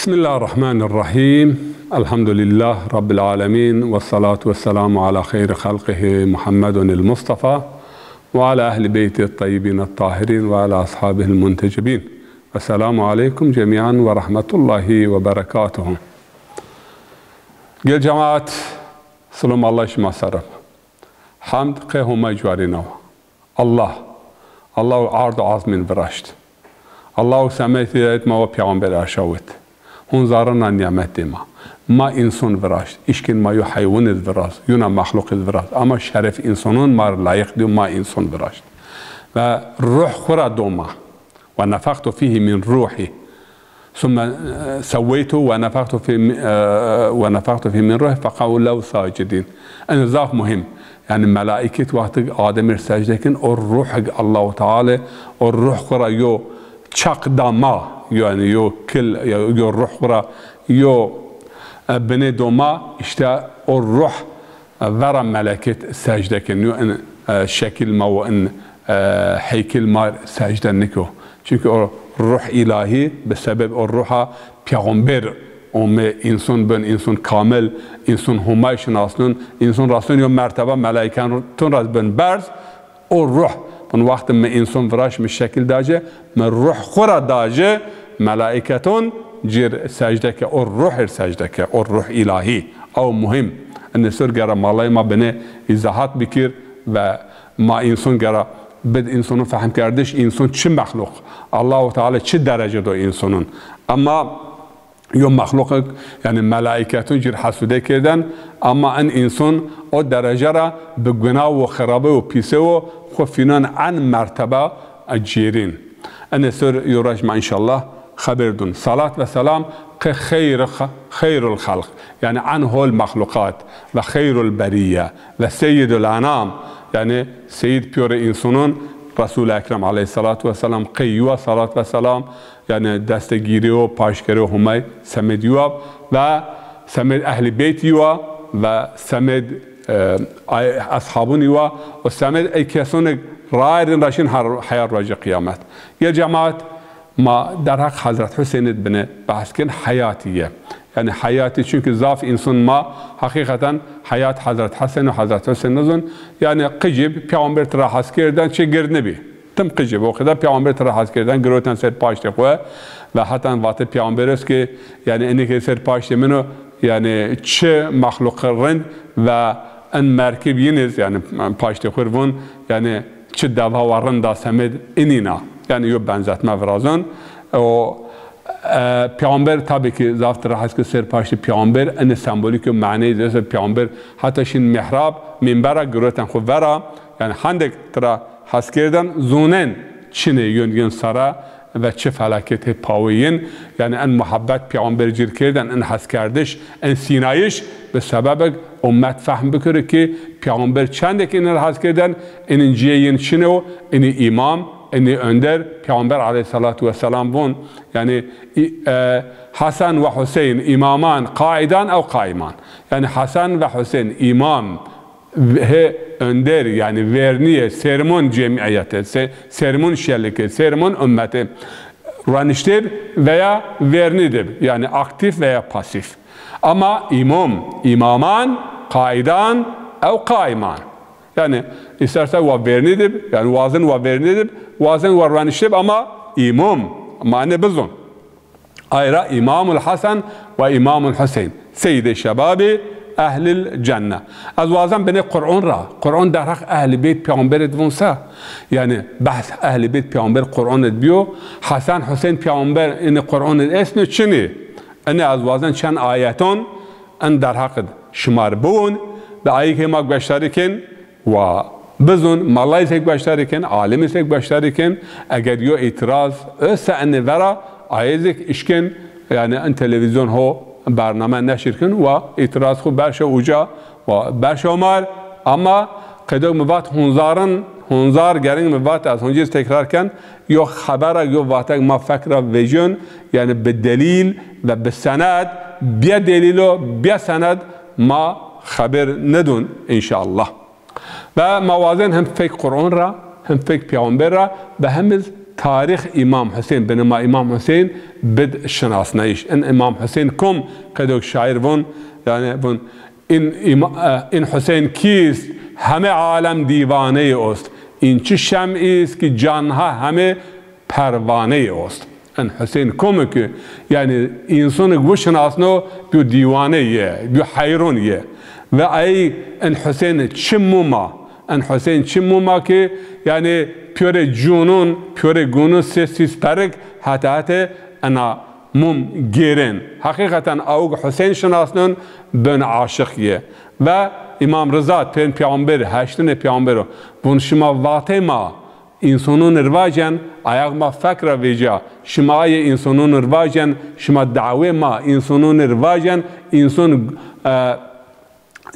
بسم الله الرحمن الرحيم. الحمد لله رب العالمين، والصلاة والسلام على خير خلقه محمد المصطفى وعلى أهل بيته الطيبين الطاهرين وعلى أصحابه المنتجبين. السلام عليكم جميعا ورحمة الله وبركاته. قل جماعة سلام الله شما سرب حمد قيهم جوارينو الله عرض عظم برشت الله سمعت ما و پیامبر ارشاوت هنزارنا نعمت ما انسان برشت اشکن ما یو حیوان براست یونا مخلوق براست اما شرف انسانون ما لایق دو ما انسان برشت و روح خورا دوما و نفخت فيه من روحي ثم سويته ونفخت فيه من روحي فقالوا له ساجدين. ان ذاك مهم يعني ملائكة وقت آدم سجده كن الروح الله تعالى الروح خورا يو چاق داما يعني يو كل يو الروح خورا يو بني دوما işte الروح ورا ملائكة سجده كن يو ان شكل ما وان هيكل ما سجده نكو çünkü ruh ilahi بسبب الروح پیغمبر اومه انسان بن انسان کامل انسان همه شناسنون انسان راستون یا مرتبه ملائکان تون راست بن برز او روح اون وقت ما انسان فراش من شکل داجه من روح خورا داجه ملائکتون جیر سجده که او روح سجده که او روح الهی او مهم ان سر گره مالای ما بنه ازاحات بکر و ما انسان گره بد انسانو فهم کردش انسان چه مخلوق الله تعالی چه درجه دو انسانون اما یو مخلوق یعنی ملائکتون جیر حسوده کردن اما ان انسان او درجه را به گناه و خرابه و پیسه و خفینان عن مرتبه جیرین ان سر یوراج ما انشالله خبر دون صلاة و سلام که خیر الخلق یعنی عنه المخلوقات و خیر البریه و سید الانام یعنی سید پیور انسانون رسول اکرم علیه الصلاة و سلام قیوه صلاة و سلام یعنی دستگیری و پاشگری و همه سمد یواب و سمد اهل بیت یواب و سمد اصحابون یواب و سمد ای کسان رایرین راشین حیار راج قیامت. یه جماعت ما در حق حضرت حسین بنه بحث کن حیاتیه یعنی حیاتی چونکه ضعف انسان ما حقیقتا حیات حضرت حسین و حضرت حسین نزون یعنی قجب پیامبر ترا حس کردن چه گرد نبی تم قجب و خدا پیامبر ترا حس کردن گروتن سر پاشت خواه و حتی وقت پیامبر است که یعنی اینی که سر پاشت منو یعنی چه مخلوق رند و ان مرکب ینز یعنی پاشت خوروون یعنی چه دوا و رند سمد اینینا یعنی یو بنزتمه ورازون و پیامبر tabii ki zaftır haskı serpaştı پیامبر en sembolik mعنی دست پیامبر hatta şin mihrab minbera göreten khuvera yani handek tra haskerden zunen çine yön sara ve çi felaket pawiyin yani en muhabbet پیامبر جیر کردن en haskerdiş en sinayiş به سبب امت فهم بکره که پیامبر چندک این haskerden en ciyin çine o en imam اینی اندر پیامبر علیه الصلاة والسلام بون یعنی حسن و حسین امامان قاعدان او قائمان یعنی حسن و حسین امام اندر یعنی ورنیه سرمون جمعیت سرمون شلکه سرمون امت رانشتر veya vernidir yani aktif veya pasif ama imaman qaidan او قائمان yani isterse va vernidir yani vazın va vernidir vazın va ranişib ama imam mane bizon ayra imamul hasan ve imamul hüseyin seyyid şebabi ehlil cennet az vazın beni Kur'an der hak ehli beyt peygamber edvonsa yani bahs ehli beyt peygamber Kur'an edbiyor Hasan Hüseyin peygamber in Kur'an esmi çini ene az vazın çen ayeton en der hak şumar bun ve ayet mak beştariken و بزن مالای سگ باشتاری کن عالمی سگ باشتاری کن اگر یو اعتراض است ان ورا عایزک اشکن یعنی ان تلویزیون ها برنامه نشر کن و اعتراض خو برش اوجا و برش عمر اما قدر موات هنزار گرنگ موات از هنجیز تکرار کن یو خبر یو واتک ما فکر ویژن یعنی به دلیل و به سند بیا دلیل و بیا سند ما خبر ندون انشاءالله و موازن هم فکر قرآن را هم فکر پیامبر را به هم تاريخ إمام حسين بينما إمام حسين بد شناسنايش إن إمام حسين كم كدوك شاعر بون يعني بون إن حسين كيس همه عالم دیوانه است این چه شمعی است که جانها همه پروانه است ان حسین کم که یعنی انسان گوشناسنو بیو دیوانه یه بیو حیرون یه و ای ان حسین چموما ان حسین چموما که یعنی پیور جنون پیور گونو سیس پرک حتی انا مم گیرن حقیقتا او حسین شناسنون بن عاشق یه و امام رضا تن پیامبر هشتن پیامبر بون شما واته ما انسانون رواجن آیاق ما فکر ویجا شمای انسانون رواجن شما دعوه ما انسانون رواجن انسان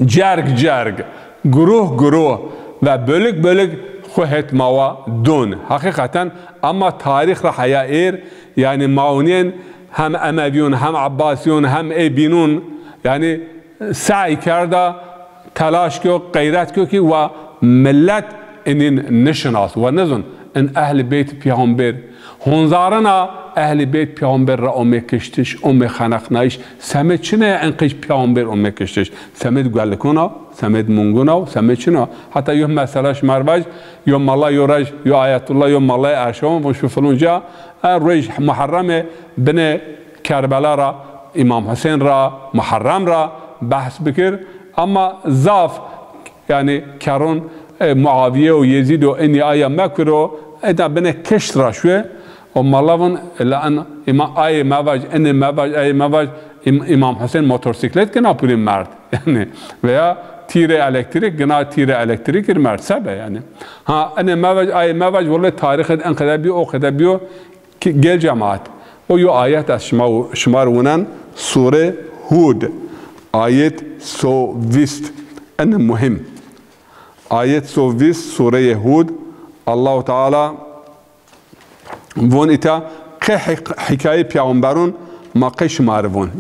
جرگ گروه و بلگ خوهت ما دون حقیقتا اما تاریخ را حیاء یعنی ماونین هم امویون هم عباسیون هم ایبینون یعنی سعی کرده تلاش کو غیرت کو که و ملت این نشناس و نزن ان اهل بیت پیامبر هنزارنا اهل بیت پیامبر را کشتش خنقنایش سمت چنه انقش پیامبر کشتش سمت گلکونا سمت مونگونا سمت چنه حتی یه مسئلهش مربج یوم الله یورج یا آیت الله یوم الله ارشام و شوف اونجا روز محرم بن کربلا را امام حسین را محرم را بحث بکر اما زاف يعني كارون معاوية ويزيد وإني آية مكرو إذا بنا كشت راشوه ومالافون لأن آية مواج إن مواج آية مواج إمام حسين موتورسيكلت كنا بولي مرد يعني ويا تيرة إلكتريك كنا تيرة إلكتريك المرد سبع يعني ها أنا مواج آية مواج والله تاريخ انقلابيو أو قلابيو جيل جماعات ويو آيات شمارونان سورة هود آية سوفيست أنا مهم آية سوفيست سورة هود الله تعالى وون إتا حكاية بيعنبرون ما قيش معرفون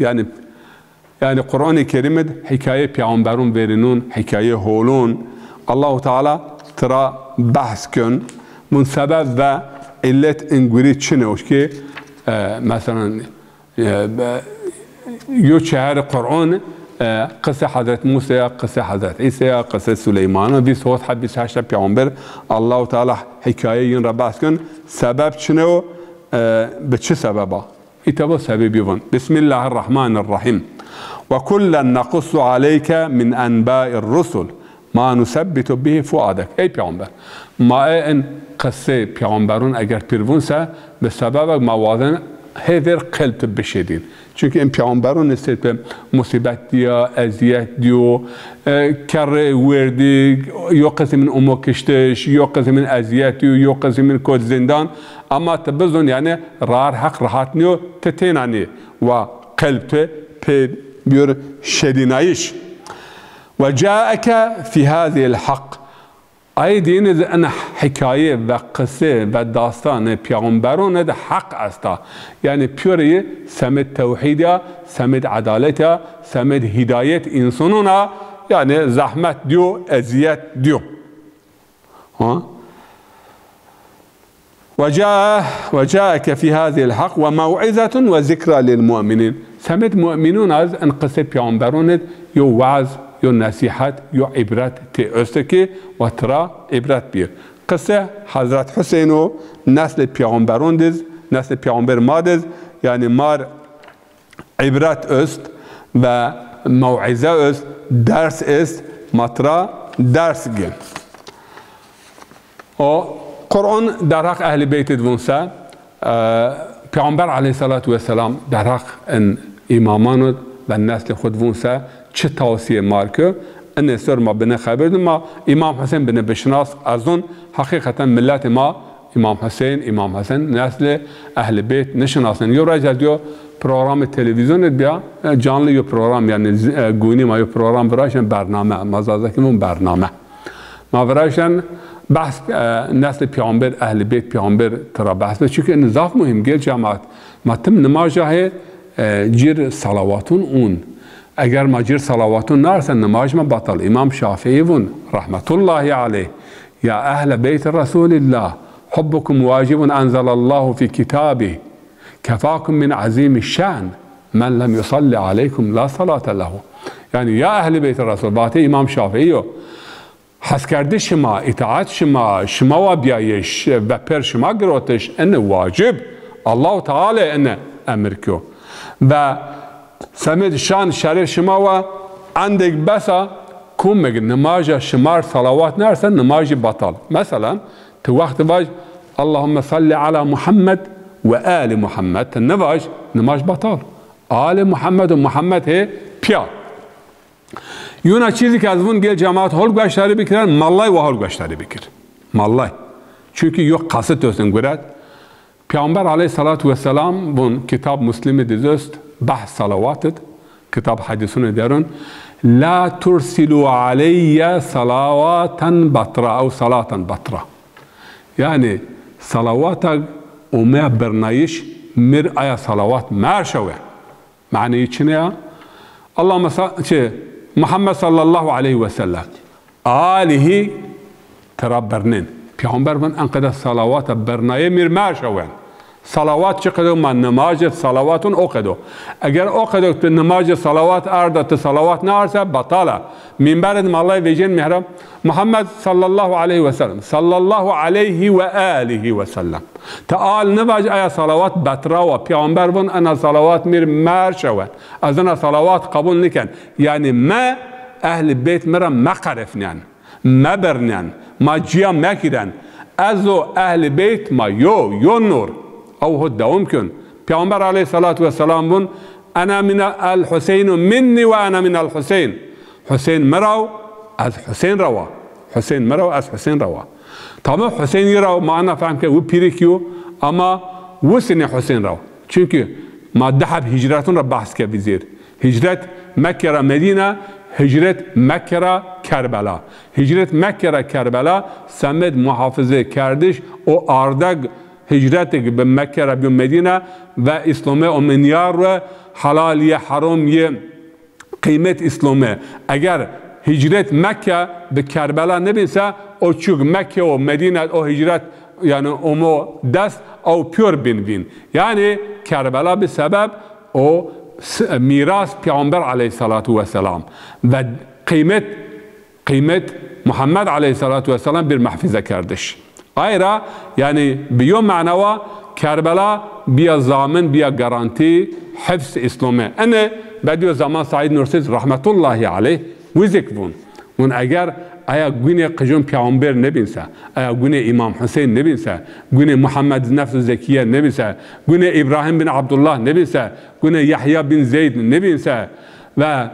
يعني قرآن الكريم حكاية بيعنبرون بيرنون حكاية هولون الله تعالى ترى بحث كن من سبب و علت انجوري تشنوش كي مثلا يو شهر القرآن قصة حضرت موسى قصة حضرت عيسى قصة سليمان بي صوت حد 28 پیامبر الله تعالى حكاية ين رباس كن سبب شنو بچه سببا اتبا سبب يفون بسم الله الرحمن الرحيم وكلا نقص عليك من أنباء الرسل ما نثبت به فؤادك اي پیامبر ما ان قصة پیامبرون اگر پیروونسه به سبب موازن هذر قلب بشدين چونکه این پیامبران نسبت به مصیبت دیا اذیت دیو کر وردی یا قسم من امو کشتش یا قسم من اذیت دیو یا قسم من کود زندان اما تبزون یعنی رار حق راحت نیو تتینانی و قلب ته بير شدينايش وجاءك في هذه الحق أي دين إذا أنا حكاية وقصة وداستان پیامبران ده حق استا يعني بيوري سمت توحيدها سمت عدالتها سمت هداية إنساننا يعني زحمت ديو أزيات ديو وجاءك في هذه الحق وموعظة وذكرى للمؤمنين سمت مؤمنون از ان قصة پیامبران يو وعظ يو نصيحت يو عبرت تأستكي وترى عبرت بير قصة حضرت حسين نسل پیامبران دز نسل پیامبر ما دز يعني مار عبرت است و موعظه است درس است مطرح درس گن و قرآن در حق اهل بیت دونسه پیامبر علیه الصلاة و السلام در حق ان امامان و نسل خود ونسه چه توصیه مارکه ان سر ما بنه خبر ما امام حسین بنه بشناس از اون حقیقتا ملت ما امام حسین نسل اهل بیت نشناسن یو راجع دیو پروگرام تلویزیون بیا جانلی یو پروگرام یعنی گونی ما یو پروگرام برایشن برنامه مازازکمون برنامه ما برایشن بحث نسل پیامبر اهل بیت پیامبر ترا بحث چون نظاف مهم گل جماعت ما تم نماز جیر صلواتون اون اگر ما جیر صلواتون نرسن نماز ما بطل امام شافعی ون رحمت الله علیه یا اهل بیت رسول الله حبكم واجب أنزل الله في كتابه كفاكم من عظيم الشأن من لم يصلي عليكم لا صلاة له. یعنی یا اهل بیت رسول، باتي امام شافعی حس کرده شما، اطاعت شما و بیایش و پر شما گروتش ان واجب الله تعالی ان امر کیو و سمید شان شریر شما و عندك بسا كون مگه نماز شمار صلوات نرسن نماز بطل. مثلا تو وقت باش اللهم صل على محمد و آل محمد تنواج نماز بطل. آل محمد و محمد هي پیا. یونا چیزی که از اون گل جماعت هول گشتاری بکرن مالای و هول گشتاری بکر. مالای. چونکه یو قصد توسن گرد. پیامبر علیه الصلاة والسلام بون کتاب مسلم دیزست بحث صلواتت کتاب حدیثون درون لا ترسلوا علي صلواتا بطرة او صلاة بطرة. يعني صلواتك وما برنايش مر ايا صلوات مارشوه. معنى يتشنيا اللهم محمد صلى الله عليه وسلم آله ترى برنين پیامبر من انقدر صلوات برنایه میر مارشوه. صلوات چقدر من نماز صلوات اوقدو اگر اوقدو نماز صلوات ارد صلوات نارسه بطاله من بعد ما الله وجن مهرم محمد صلى الله عليه وسلم صلى الله عليه وآله وسلم تعال نواج ایا صلوات بطرا و پیامبر بون انا صلوات میر مرشوه از انا صلوات قبول نکن. یعنی ما اهل بیت مرم مقرفنن ما برنن ما جیا مکیرن ازو اهل بیت ما یو نور او هو ممكن. پیامبر علیه الصلاة والسلام بون انا من الحسين مني وانا من الحسين. حسين مرو از حسين روا. حسين مرو از حسين روا. طبعا حسين يرو معنا فهم که و پیری کیو اما وسن حسين رو. چونکه ما دحب هجرتون را بحث که بزیر. هجرت مکه را مدینه، هجرت مکه را کربلا. هجرت مکه را کربلا سمد محافظه کردش و آردگ هجرت به مکه را به مدینه و اسلام امنیار و حلالی حرام قیمت اسلامه. اگر هجرت مکه به کربلا نبینسه او چوک مکه و مدینه او هجرت یعنی اومو دست او پیور بین. یعنی کربلا به سبب او میراث پیامبر علیه الصلاة والسلام و قیمت محمد علیه الصلاة والسلام بر محفظه کردش. غیره یعنی بیوم معنوا کربلا بیا زامن بیا گارانتی حفظ اسلامه. انه بعد زمان سعید نورسی رحمت الله علیه وزک بون اون اگر ایا گونه قجون پیامبر نبینسه، ایا گونه امام حسین نبینسه، گونه محمد نفس زکیه نبینسه، گونه ابراهیم بن عبدالله نبینسه، گونه یحیی بن زید نبینسه و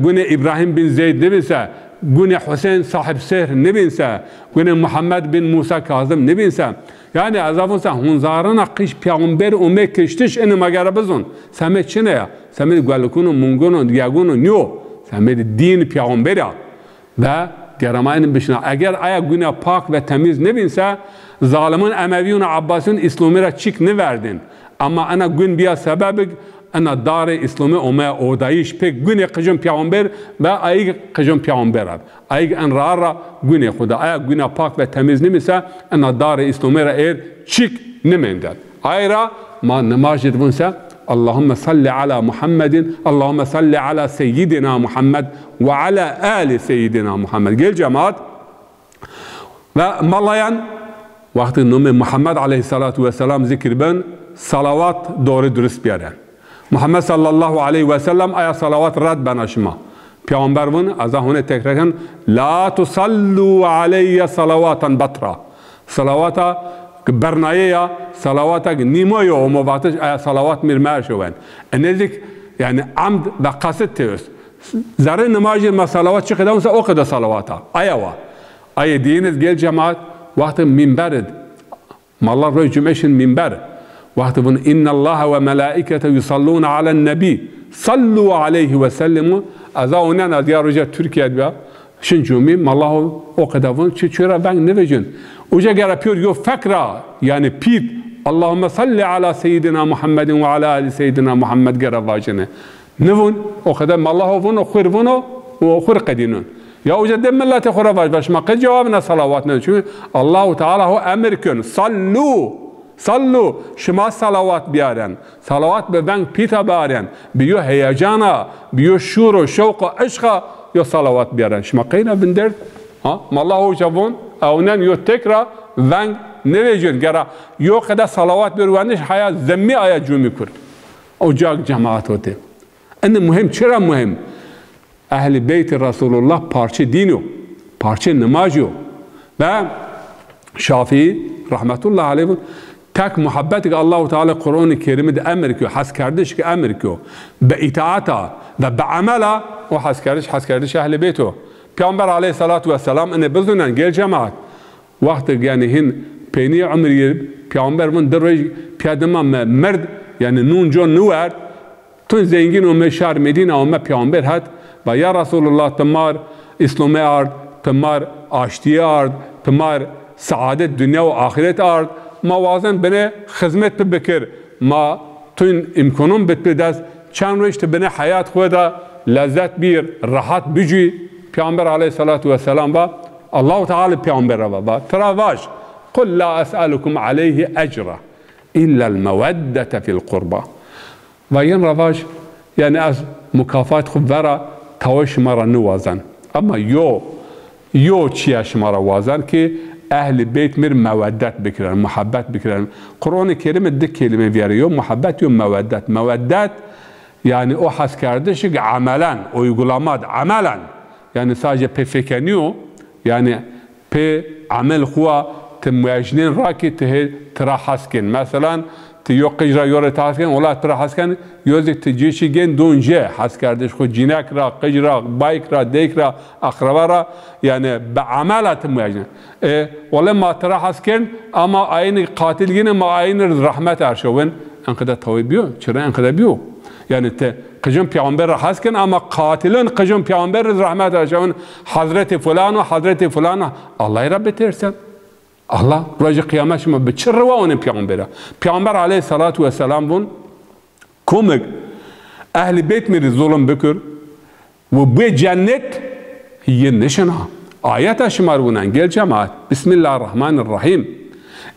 گونه ابراهیم بن زید نبینسه، گونه حسین صاحب سحر نبینسه، گونه محمد بن موسی کاظم نبینسه. یعنی از اون هنزاران قیش پیامبر اومه کشتش اینو مگر بزن سمت چنه سمت گلکونو مونگونو دیگونو نیو سمت دین پیامبره و گرماین بشنا. اگر آیا گونه پاک و تمیز نبینسه ظالمان امویون عباسیون اسلامی را چیک نوردن. اما انا گون بیا سبب انا دار اسلامی اومه اودایش پک گونه قجم پیامبر و ای قجم پیامبر ای ان را گونه خدا آیا گونه پاک و تمیز نمیسه انا دار اسلامی را ایر چیک نمیندد. ایرا ما نماز دونسه اللهم صل على محمد اللهم صل على سيدنا محمد وعلى آل سيدنا محمد. قل جماعت و ملايان وقت نوم محمد عليه الصلاة والسلام ذكر بن صلوات دور درست بیارن. محمد صلى الله عليه وسلم آیا صلوات رد بناشما پیامبر بون از هونه تکرار کن لا تصلوا علي صلواتا بطرا. صلواتا برنایه صلوات نیمه و مواتش آیا صلوات میرمر شوند. انذیک یعنی عمد و قصد تیست. زره نماز ما صلوات چه قدام سه او قدر صلواتا. آیا دینت گل جماعت وقت منبرد ما الله روی جمعشن منبر وقت بون ان الله و ملائکته یصلون علی النبی صلوا علیه و سلموا. از اونن از یا رجع ترکیه بیا شن جمعی ما الله او قدر بون چرا بنگ نویجن. اوجا گره پیور یو فکره یعنی پید اللهم صل على سيدنا محمد وعلى آل سيدنا محمد گره واجنه نون او قدر ما الله ون و خیر ون و خیر قدینون. یا وجد ملت خرافات باش ما قد جوابنا صلوات نه چون الله تعالی هو امر کن صلو شما صلوات بیارن صلوات به ونگ پیتا بیارن بیو هیجانا بیو شور و شوق و عشق یا صلوات بیارن شما قینا بندرد ما الله هو جوون اونن یو تکرا ونگ نویجون گرا یو قدر صلوات بیروانش حیات زمی آیت جو میکرد او جاگ جماعت ہوتے ان مهم چرا مهم اهل بیت رسول الله پارچه دینو پارچه نمازو و شافعی رحمت الله علیه تک محبت که الله تعالی قرآن کریم ده امر که حس کردش که امر که به اطاعتا و به عملا و حس کردش اهل بیتو پیامبر علیه الصلاة و السلام انه بزنن گل جماعت وقت یعنی هن پینی عمری پیامبر من در روی پیادما مرد یعنی نون جون نورد تو زنگین و شهر مدینه و پیامبر هست و یا رسول الله تمار اسلام آرد تمار آشتی آرد تمار سعادت دنیا و آخرت آرد ما وازن بنه خدمت بکر ما تو امکانون بتپدست چند روشت بنه حیات خود لذت بیر راحت بجی پیامبر علیه الصلاة و السلام با الله تعالی پیامبر را با تراواش قل لا اسألكم عليه اجرا الا المودة في القربى و این رواج یعنی از مکافات خود ورا توش مرا نوازن اما یو چیه شما را وازن که اهل بیت مر مودت بکرن محبت بکرن قرآن کریم ده کلمه بیاره یا محبت یا مودت یعنی او حس کردش که عملا او یگلامات عملا یعنی ساجه پی فکرنیو یعنی پی عمل خوا تمویجنین را که ترا حس کن مثلا تیو قجرا یور تحس کن اولا ترا حس کن یوزی تجیشی گن دونجه حس کردش خود جینک را قجرا بایک را دیک را اقربا را یعنی به عملت موجن ولی ما ترا حس کن اما آین قاتل گین ما آین رحمت ارشون انقدر توی بیو چرا انقدر بیو یعنی قجم پیامبر را حس کن اما قاتلون قجم پیامبر رحمت ارشون حضرت فلان و حضرت فلان الله را بترسن الله روز قیامت شما به چه روان پیامبر علیه الصلاة و السلام بون کمک اهل بیت میری ظلم بکر و به جنت هی نشنا آیت شمار بونن گل جماعت بسم الله الرحمن الرحیم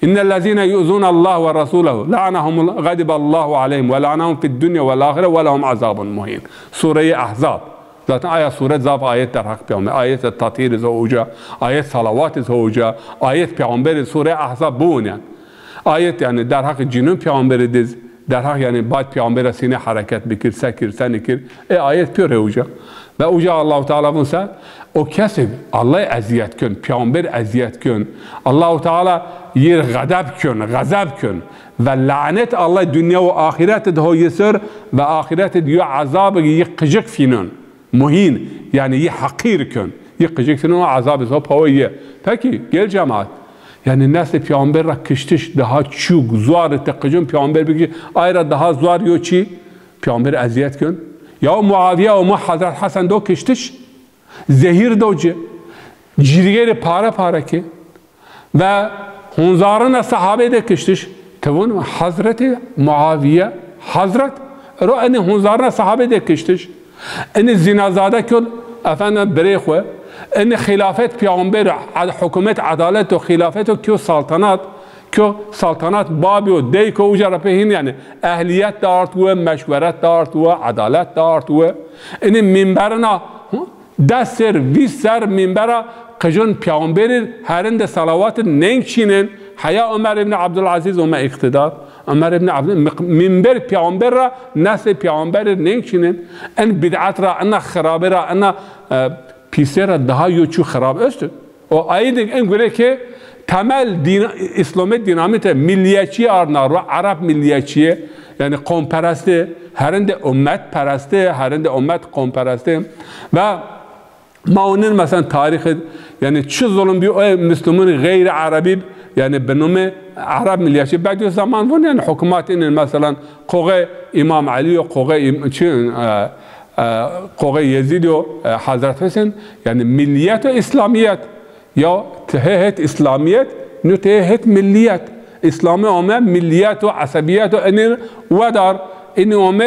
ان الذين يؤذون الله ورسوله لعنهم غضب الله عليهم ولعنهم في الدنيا والاخره ولهم عذاب مهين سوره احزاب zaten ayet suret zaf ayet der hak peygamber ayet tatir zoja ayet salavat zoja ayet peygamber sure ahzab bun yani ayet yani der hak cinun peygamber diz der hak yani bat peygamber sine hareket bikir sekir senikir ayet pür hoca ve uca Allah Teala bunsa o kesib Allah eziyet kön peygamber eziyet kön Allah Teala yer gazab kön ve lanet Allah dünya ve ahiret de hoyesir ve ahiret diyor azabı yıkıcık finun مهین یعنی یه حقیر کن یه قجک سنو عذاب زها پاویه پکی گل جماعت یعنی نسل پیامبر را کشتش daha چوک زوار تقجم پیامبر بگی آیرا daha زوار یو چی پیامبر اذیت کن یا معاویه و ما حضرت حسن دو کشتش زهیر دوجه جیرگر پاره که و هنزاران صحابه ده کشتش تون حضرت معاویه حضرت رو ان هنزاران صحابه ده کشتش ان زنازاده کل افندم بری خو ان خلافت پیامبر حکومت عدالت و خلافت و کیو سلطنت بابی و دیک و اجرا پهین یعنی اهلیت دارت و مشورت دارت و عدالت دارت و ان منبرنا دستر ویسر منبر قجون پیامبر هرند صلوات ننگچینن حیا عمر ابن عبدالعزیز و ما اقتدار عمر ابن عبد منبر پیامبر را نسل پیامبر نمی‌چینن ان بدعت را ان خراب را ان پیسر daha یوچو خراب است و آید این گونه که temel اسلام دینامیت ملیتی آرنا و عرب ملیتی یعنی قوم پرسته هرند امت پرسته هرند امت قوم پرسته و ما اونن مثلا تاریخ یعنی چه ظلم بی مسلمان غیر عربی yani benome Arap milliyetçi بعد zaman var yani hükümetin mesela Koğe İmam Ali ve Koğe Yezid ve Hazreti Hüseyin yani milliyet ve İslamiyet ya tehet İslamiyet ne tehet milliyet İslamı ama milliyet ve asabiyet ve enir ودار إنه هم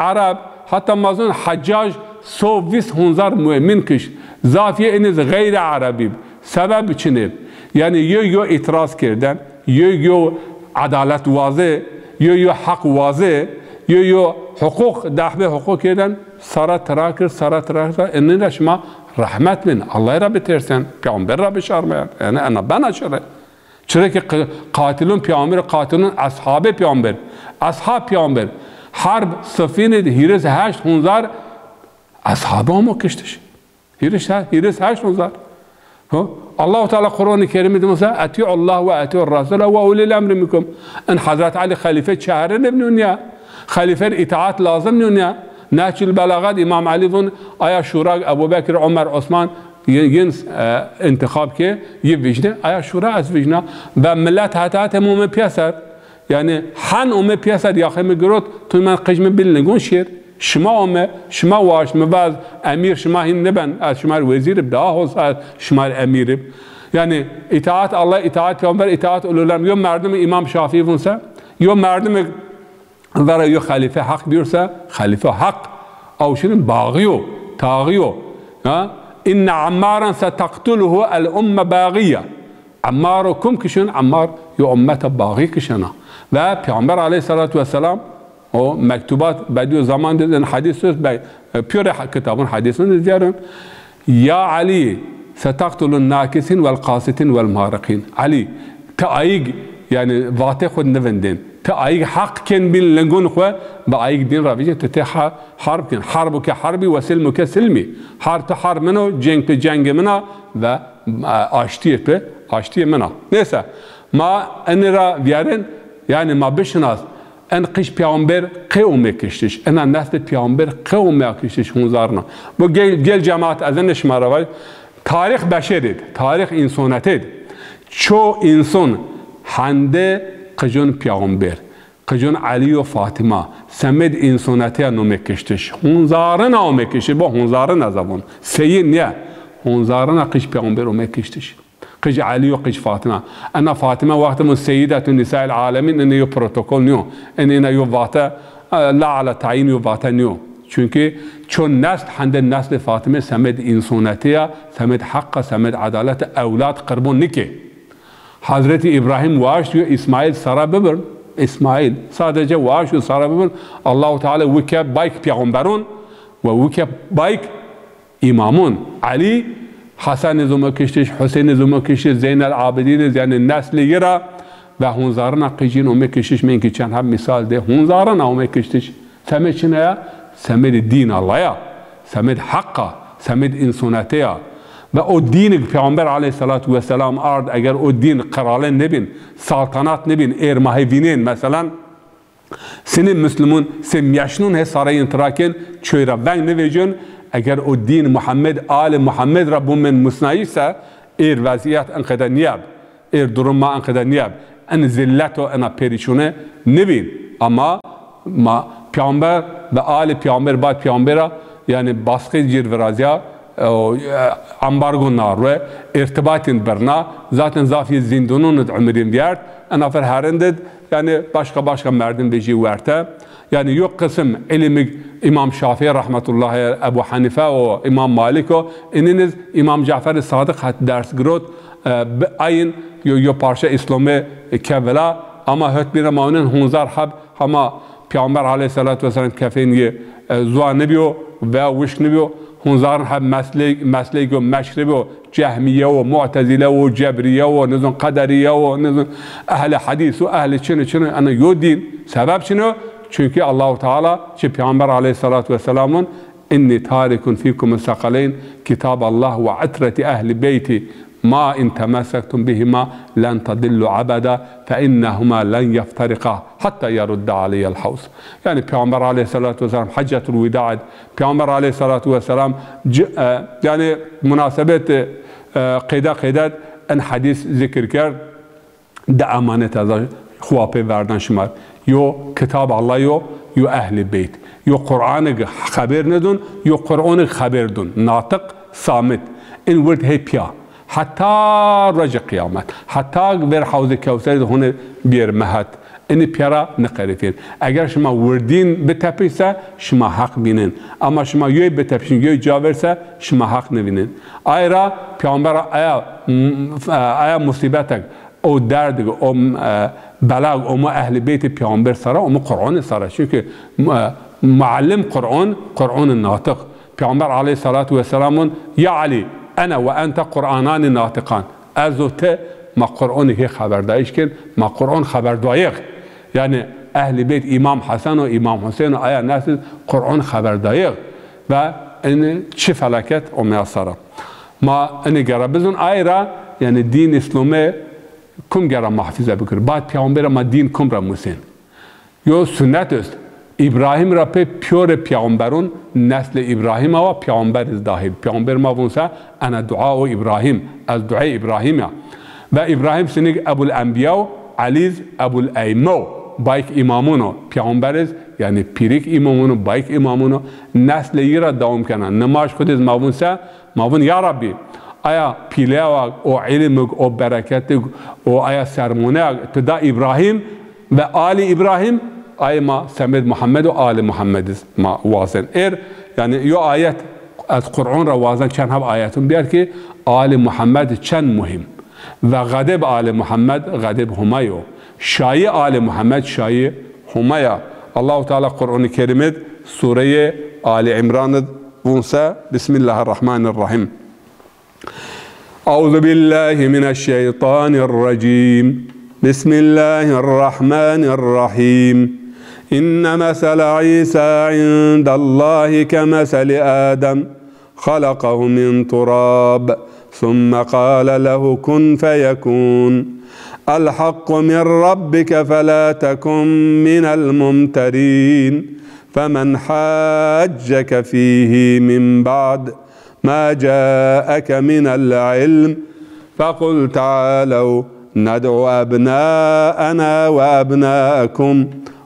عرب حتى ما زون حجاج صوفیس هنزار مؤمن کش زافیه اینز غیر عربی سبب چنه یعنی یو اعتراض کردن یو عدالت واضح یو حق واضح یو حقوق دحبه حقوق کردن سارا تراکر اینه شما رحمت بین الله را بترسن پیامبر را بشارمین یعنی انا بنا چرا که قاتلون پیامبر قاتلون اصحاب پیامبر حرب سفینه هیرس 8,000 اصحاب هم کشتش هیرس 8,000 الله تعالی قرآن کریم میگه مثلا اطیع الله و اطیع الرسول و اولی الامر منکم ان حضرت علی خلیفه چهره نبنونیا خلیفه اطاعت لازم نونیا نهج البلاغات امام علی ون آیا شورا ابوبکر عمر عثمان ینس انتخاب که یه وجنه آیا شورا از وجنه و ملت حتی موم پیاسر yani han ome piyasad yaxeme gerot tu men qejme bilnegon şer şma ome şma waş mevaz emir şma hin neben az şma vezir daha olsa şma emir yani itaat Allah itaat peygamber itaat ululem yo merdum imam Şafii bunsa yo merdum vera yo halife hak diyorsa halife hak او şinin bağıyor tağıyor ha inna ammaran sataqtuluhu el umme bagiya ammarukum kişin ammar yo ummete bagi kişana ve Peygamber aleyhissalatu vesselam o mektubat bediyor zaman dediğin hadis söz püre kitabın hadisini izliyorum. Ya Ali setaktulun nakisin vel qasitin vel mariqin. Ali taayig yani vate khud nevendin. Taayig hak ken bil lengun khwa baayig din raviye tetaha harb ken harbu ke harbi ve silmu ke silmi. Har ta har meno cenk pe ceng mena ve aştiye pe aştiye mena. Neyse ma enira viyaren yani ma bişnaz en kış peygamber kavme kiştiş en nesli peygamber kavme kiştiş hunzarna bu gel cemaat azın şmara var tarih beşerid tarih insanatid ço insan hande kıcın peygamber kıcın Ali ve Fatıma semed insanatiya nome kiştiş hunzarna nome kiştiş bu hunzarna zaman seyin ya hunzarna kış peygamber nome kiştiş قج علي وقج فاطمة أنا فاطمة وقت من سيدة النساء العالمين إنه يو بروتوكول نيو إنه يو فاتا لا على تعيين يو فاتا نيو çünkü çون نسل حند النسل فاطمة سمد إنسانية سمد حق سمد عدالة أولاد قربون نكي Hazreti İbrahim vaş diyor İsmail sara bibir İsmail sadece vaş diyor sara bibir Allah-u Teala vike bayk peygamberun ve vike bayk imamın Ali Hasan nizama kiştiş, Hüseyin nizama kiştiş, Zeynel Abidin yani nesli yera ve hunzarına kıcın ome kiştiş men ki çen hem misal de hunzarına ome kiştiş. Semed çine ya? Semed din Allah'a, semed hakka, semed insanatiya ve o din Peygamber aleyhissalatu vesselam ard eğer o din kralın nebin, saltanat nebin, ermahevinin mesela senin Müslüman, sen yaşnun he sarayın traken çöyre ben ne vecun اگر او دین محمد آل محمد را بومن مسنایی سا ایر وضعیت انقدر نیاب ایر درما انقدر نیاب ان ذلت و انا پریشونه نبین اما ما پیامبر و آل پیامبر بعد پیامبر yani baskı gir verazya ambargo nar ve irtibatın berna zaten zafi zindunun ömrüm diyar ana fer herinde yani başka merdim beji verte yani yok kısım ilmi İmam Şafii rahmetullahi Ebu Hanife o İmam Malik o ininiz İmam Cafer Sadık hat ders grot ayın yo parça İslam'ı kevla ama hüt bir manen hunzar hab ama Peygamber aleyhissalatu vesselam kefeni zuan nebiyo ve wish nebiyo hunzar hab meslek o meşrebi o cehmiye o mu'tezile o cebriye o nizam kaderiye o nizam ehli hadis o ehli çine ana yo din sebep çine çünkü Allah-u Teala ki Peygamber aleyhissalatu vesselamın inni tarikun fikum sakaleyn kitab Allah ve atreti ehli beyti ma in temassaktum bihima lan tadillu abada fe innahuma lan yaftariqa hatta yarudda aleyhel havz. Yani Peygamber aleyhissalatu vesselam haccetul vida'd Peygamber aleyhissalatu vesselam yani münasebet qeydat en hadis zikir kerd de amanet az xuape verden şımar. Yo kitab Allah yo ehli beyt. Yo Kur'an'ı haber nedun, yo Kur'an'ı haber dun. Natık, samit. In word hepya. Hatta raca kıyamet. Hatta ver havz-ı kevser hune bir mehat. این پیرا نقریفین اگر شما وردین بتپیسه شما حق بینین اما شما یوی بتپیسین یوی جاورسه شما حق نبینین آیا پیامبر آیا مصیبتک او درد او بلاغ او اهل بیت پیامبر سره او قرآن سره چون که معلم قرآن ناطق پیامبر علیه الصلاة والسلام یا علی انا و انت قرآنان ناطقان از و ته ما قرآن هی خبردایش کن ما قرآن خبردایق یعنی اهل بیت امام حسن و امام حسین و آیا نسل قرآن خبردایق و این چه فلکت او میاسره ما این گره بزن آیا یعنی دین اسلامی کم گره محفظه بکر بعد پیامبر ما دین کم را موسین یو سنت است ابراهیم را په پیور پیامبرون نسل ابراهیم و پیامبر از داخل پیامبر ما ونسا انا دعا و ابراهیم از دعای ابراهیم و ابراهیم سنگ ابو الانبیاء علیز ابو الایمو بایک امامونو پیامبر از یعنی پیریک امامونو بایک امامونو نسل ای را دوام کنن نماش خود از ما ونسا ما ون یا ربی آیا پیلیا و علم و برکت و آیا سرمونه پدا ابراهیم و آل ابراهیم آیه ما سمید محمد و آل محمد ما وازن یعنی یو آیت از قرآن را وازن چند هم آیتون بیار که آل محمد چند مهم و غضب آل محمد غضب همایو شایع آل محمد شایع همایا الله تعالی قرآن کریمت سوره آل عمران ونسا بسم الله الرحمن الرحیم اعوذ بالله من الشیطان الرجیم بسم الله الرحمن الرحیم إن مثل عيسى عند الله كمثل آدم خلقه من تراب ثم قال له كن فيكون الحق من ربك فلا تكن من الممترين فمن حاجك فيه من بعد ما جاءك من العلم فقل تعالوا ندعو أبناءنا وأبناءكم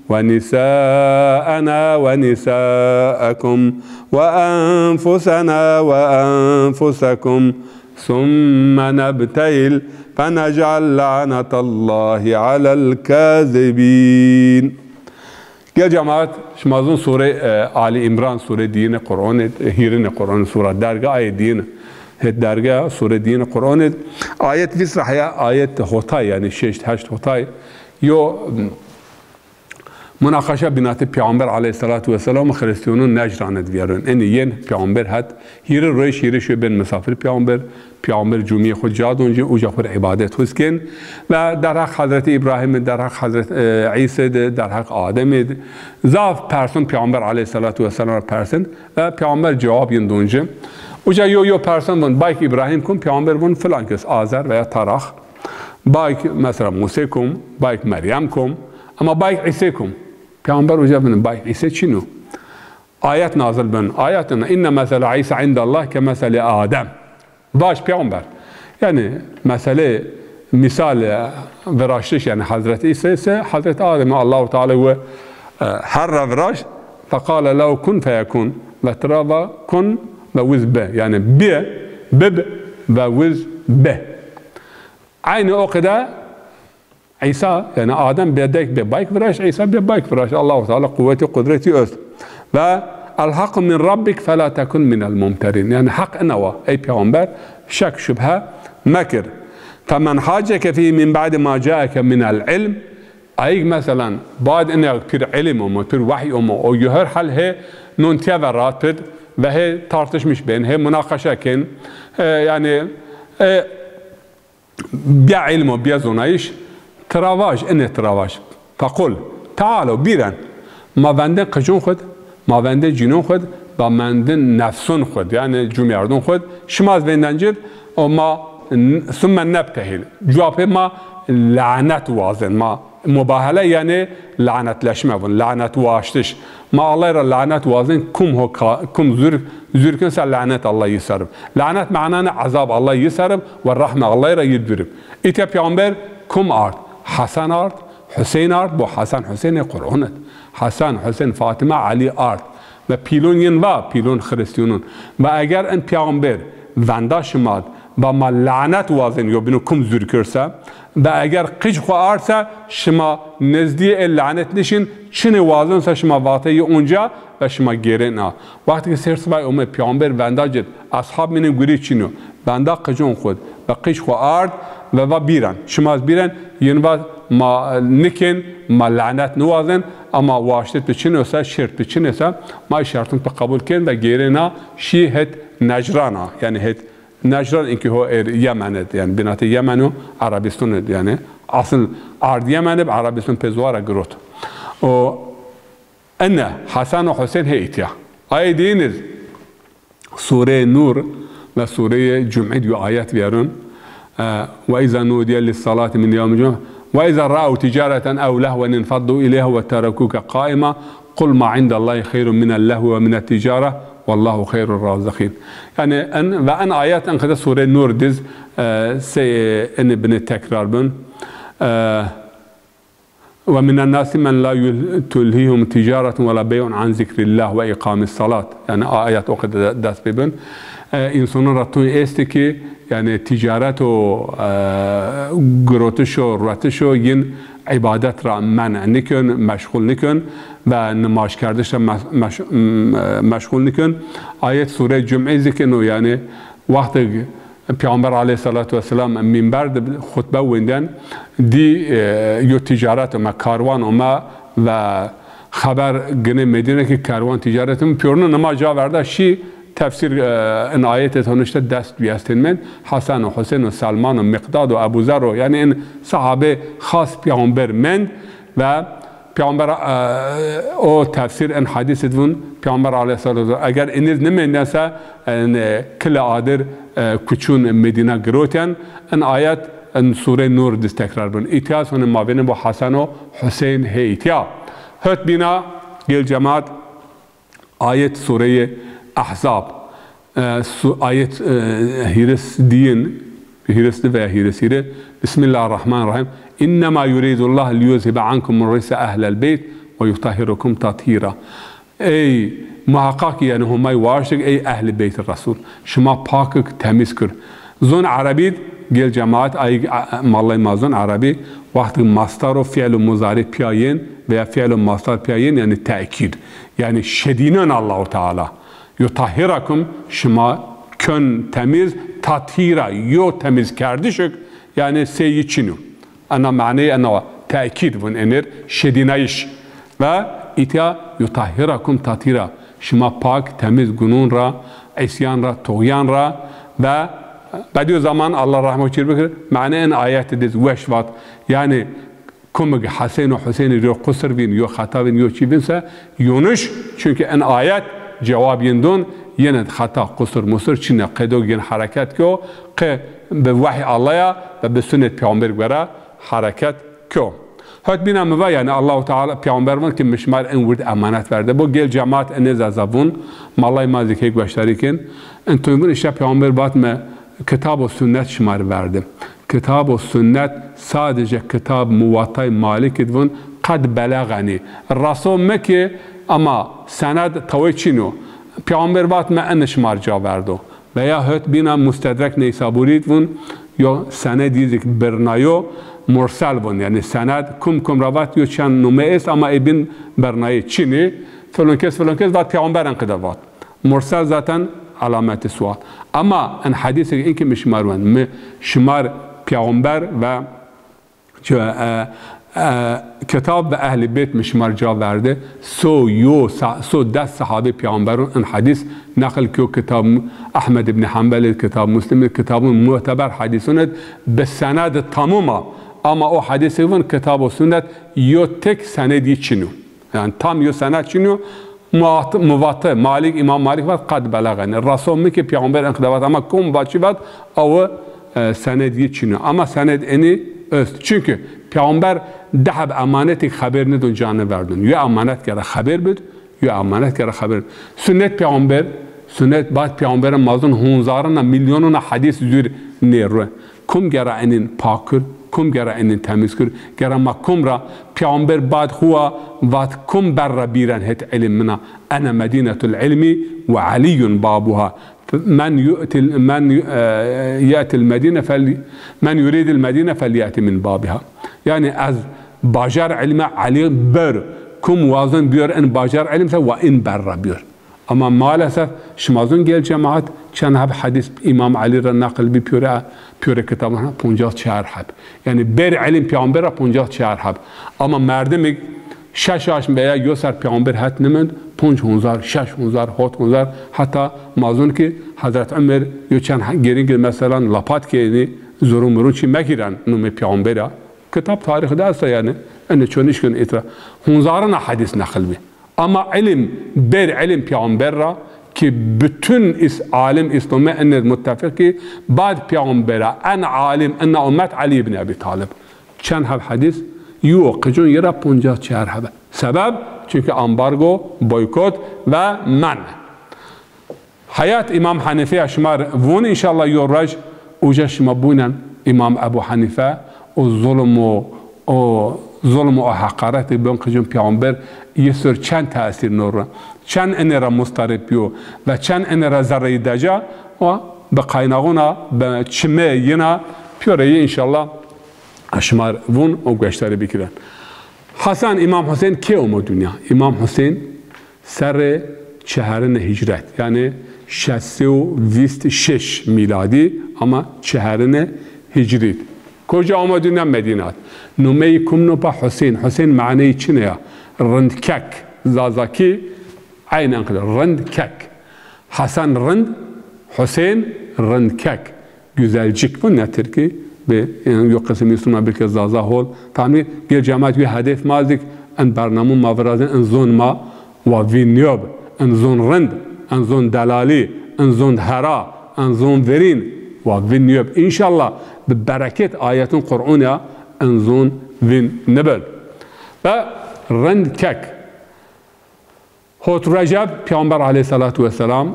ونساءنا ونساءكم وأنفسنا وأنفسكم ثم نبتهل فنجعل لعنة الله على الكاذبين. يا جماعة شمازون سورة آل عمران سورة دين قرآن هيرن قرآن سورة درجة آية دين درجة سورة دين قرآن آية فيسرح يا آية هوتاي يعني 6-8 هوتاي يو مناقشه بینات پیامبر علیه الصلاة والسلام خریستیانون نجرانت بیارن این ین پیامبر هد هیر رویش هیرش بین مسافر پیامبر جمعی خود جاد اونجا خود عبادت حسکن و در حق حضرت ابراهیم در حق حضرت عیسی در حق آدم زاف پرسن پیامبر علیه الصلاة والسلام پرسن و پیامبر جواب ین دونجه اونجا یو پرسن ون بایک ابراهیم کن پیامبر ون فلان کس آذر و یا تاراخ بایک مثلا موسی کن بایک مریم کن اما بایک عیسی کن پیامبر اوجا بن بایک عیسی چینو آیت نازل بن آیاتنا این مثل عیسی عند الله که مثل آدم باش پیامبر یعنی مثال وراشتش یعنی حضرت عیسی حضرت آدم الله تعالی و هر وراش فقال له كن فيكون و ترى كن و وز به یعنی بب و وز به عین عقده عیسی یعنی آدم بیادک به بایک وراش عیسی به بایک وراش الله تعالی قوت و قدرتی است و الحق من ربك فلا تكن من الممترين يعني حق نوا ای پیامبر شک شبهه مکر فمن حاجك فيه من بعد ما جاءك من العلم ای مثلا بعد ان پیر علم و پیر وحی او یهر حل هی نونتیا ورات پد و هی tartışmış بین هی مناقشه کن یعنی بیا علم و بیا زونایش تراواج ان تراواج فقل تعالوا بیرن ما ونده قجون خود ما ونده جنون خود و منده نفسون خود یعنی جمعیردون خود شما از وندنجر و ما ثم نبتهل جواب ما لعنت وازن ما مباهله یعنی لعنت لشمه ون لعنت واشتش ما الله را لعنت وازن کم زرکن سر لعنت الله یسرب لعنت معنانه عذاب الله یسرب و رحمه الله را یدبرب ایتا پیامبر کم آرد حسن آرد حسین آرد با حسن حسین قرآنت حسن حسین فاطمه علی آرد و پیلون ین و پیلون خریستیونون و اگر این پیامبر وندا شماد با ما لعنت وازن یا بینو کم زور کرسه و اگر قیج خو آرسه شما نزدی لعنت نشین چنه وازن سه شما واقعی اونجا و شما گیره نه وقتی که سرس بای اومد پیامبر بنده جد اصحاب منم گوری چینو بنده قجون خود و قیج خو آرد و بیرن شما از بیرن یعنی ما نکن ما لعنت نوازن اما واشتت بچینه سه شرط بچینه سه ما شرطون به قبول کن و گیره نه شی هت نجرانا یعنی هت نجران اینکه هو یمنه یعنی بنات یمن و عربستان یعنی اصل ارض یمن به عربستان پزوار گروت و ان حسن و حسین هیتیا آیه دینز سوره نور و سوره جمعه دو آیات بیارون و اذا نودی للصلاة من یوم الجمعه و اذا رأوا تجارة او لهوا انفضوا الیها وتركوك قائما قل ما عند الله خير من اللهو ومن التجاره والله خير الرازقين يعني ان آيات ان كذا سورة نور دز ان بن تكرار بن ومن الناس من لا تلهيهم تجارة ولا بيع عن ذكر الله وإقام الصلاة يعني آيات وقت دست ببن انسان راتون استكي يعني تجارت و گروتش و روتش و ین عبادت را منع نکن مشغول نکن و نماز کردش را مشغول نکن آیت سوره جمعه ذکر یعنی وقتی پیامبر علیه السلام منبر خطبه ویندن دی یو تجارت ما کاروان ما و خبر گنه مدینه که کاروان تجارت پیورن نماز جا ورده شی تفسیر این آیت تونشته دست بیستین من حسن و حسین و سلمان و مقداد و ابوذر و یعنی این صحابه خاص پیامبر من و پیامبر او تفسیر این حدیث دون پیامبر علیه السلام اگر اینیز نمیندسه کل آدر کچون مدینه گروتین این آیت این سوره نور دست تکرار بون ایتیاز هنه مابینه با حسن و حسین هیتیا هت بینا گل جماعت آیت سوره احزاب آیت هیرس دین هیرس و هیرس هیره بسم الله الرحمن الرحیم انما يريد الله ليذهب عنكم الرجس اهل البيت ويطهركم تطهيرا ای محقق یعنی همای واشک ای اهل بیت الرسول شما پاک تمیز کر زون عربی گل جماعت ای مالای مازون عربی وقتی مصدر و فعل و مضارع پیاین و فعل و مصدر پیاین یعنی تأکید یعنی شدیدن الله تعالی یطهرکم شما کن تمیز تطهیرا یو تمیز کردشک یعنی سیی چینو انا معنی انا تأکید بون انر شدینایش و ایتیا یطهرکم تطهیرا شما پاک تمیز گنون را عصیان را طغیان را و بعد زمان الله رحمه چیر بکر معنی این آیات دیز وشوات یعنی کمک حسین و حسین رو قصر بین یا خطا بین یا چی بینسه یونش چونکه این آیات جواب یندون یعنی خطا قصر مصر چینه قدو ین حرکت کو به وحی الله و به سنت پیامبر گره حرکت کو هات بینم و یعنی الله تعالی پیامبر من که مشمار این ورد امانت ورده با گل جماعت انز ازبون مالای مازی که گوشتاری کن انتون اشیا پیامبر بات کتاب و سنت شمار ورده کتاب و سنت sadece کتاب موطای مالک دون قد بلغنی رسول مکه اما سند توی چینو پیامبر بات ما انش مارجا وردو و یا هات بینا مستدرک نیسابوری دون یا سند دیزی برنایو مرسل بون یعنی سند کم روات یا چند نومه است اما ابن برنای چینی فلان کس بعد پیامبر انقدر وات مرسل ذاتن علامت سوال اما ان حدیث این که مشمارون شمار پیامبر و کتاب و اهل بیت مشمار جا ورده سو دست صحابه پیامبرون ان حدیث نقل که کتاب احمد ابن حنبل کتاب مسلم کتاب معتبر حدیثونت به سند تماما اما او حدیث اون کتاب و سنت یو تک سندی چینو یعنی تام یو سند چینو مواتع مالک امام مالک وقت قد بلغن رسول می که پیامبر انقدامات اما کم باچی بعد او سندی چینو اما سند اینی است چونکه پیامبر ده امانتی خبر ندون جانه وردون یا امانت کرده خبر بود یا امانت کرده خبر سنت پیامبر سنت بعد پیامبر مازون هزاران میلیونون حدیث زور نیروه کم گره اینین پاکر کم گره اینین تمیز کر گره ما کم را پیامبر بعد هوا وات کم بر را بیرن هت علم منا انا مدینه العلمی و علی بابوها من يأتي المدينة من يريد المدينة فليأتي من بابها. يعني از باجر علم علی بر کم وازن بیار ان باجر علم و این بر بیار. اما مالسه شمازون گل جماعت چند هب حدیث امام علی را نقل بی پیوره کتاب ها 54 حب. یعنی بر علم پیامبر را 54 حب. اما مردم شش بیا یو سر پیامبر هات نمند 5000 6000 7000 حتی مازون که حضرت عمر یو چند گرینگ مثلا لپات که زورو مرو چی مگیرن نوم پیامبر کتاب تاریخ دست یعنی ان چونیش کن اترا هزاران حدیث نقل بی. اما علم بر علم پیامبر را که بتون عالم اسلامی ان متفق که بعد پیامبر ان عالم ان امت علی ابن ابی طالب چند هب حدیث یو قجون یرا 54 هب. سبب چونکه امبارگو بایکوت و من حیات امام حنیفه اشمار وون انشالله یو رج اوجه شما بونن امام ابو حنیفه و ظلم و حقارت بیان قجون پیامبر یه سر چند تأثیر نور چند این را مسترب بیو و چند این را ذره دجا و به قایناغونا به چمه ینا پیوره انشالله اشمار وون و گشتره بکرن. حسن امام حسین که اومد دنیا؟ امام حسین سر چهارن هجرت یعنی 626 میلادی اما چهارن هجریت. کجا اومد دنیا؟ مدینه. نومه کم نوپا حسین. حسین معنی چنه؟ رندکک زازاکی عین انقدر رندکک. حسن رند حسین رندکک güzelcik bu nedir ki به yok قسم میسونا بلکه زازا هول تامي گل جماعت یه هدف مازdik ان برنامه ماورازن ان زون ما و وینیوب ان زون رند ان زون دلالی ان زون هرا ان زون ورین و وینیوب انشالله به برکت آیات قرآن ان زون وین نبل و رند کک هوت رجب پیامبر علیه الصلاة و السلام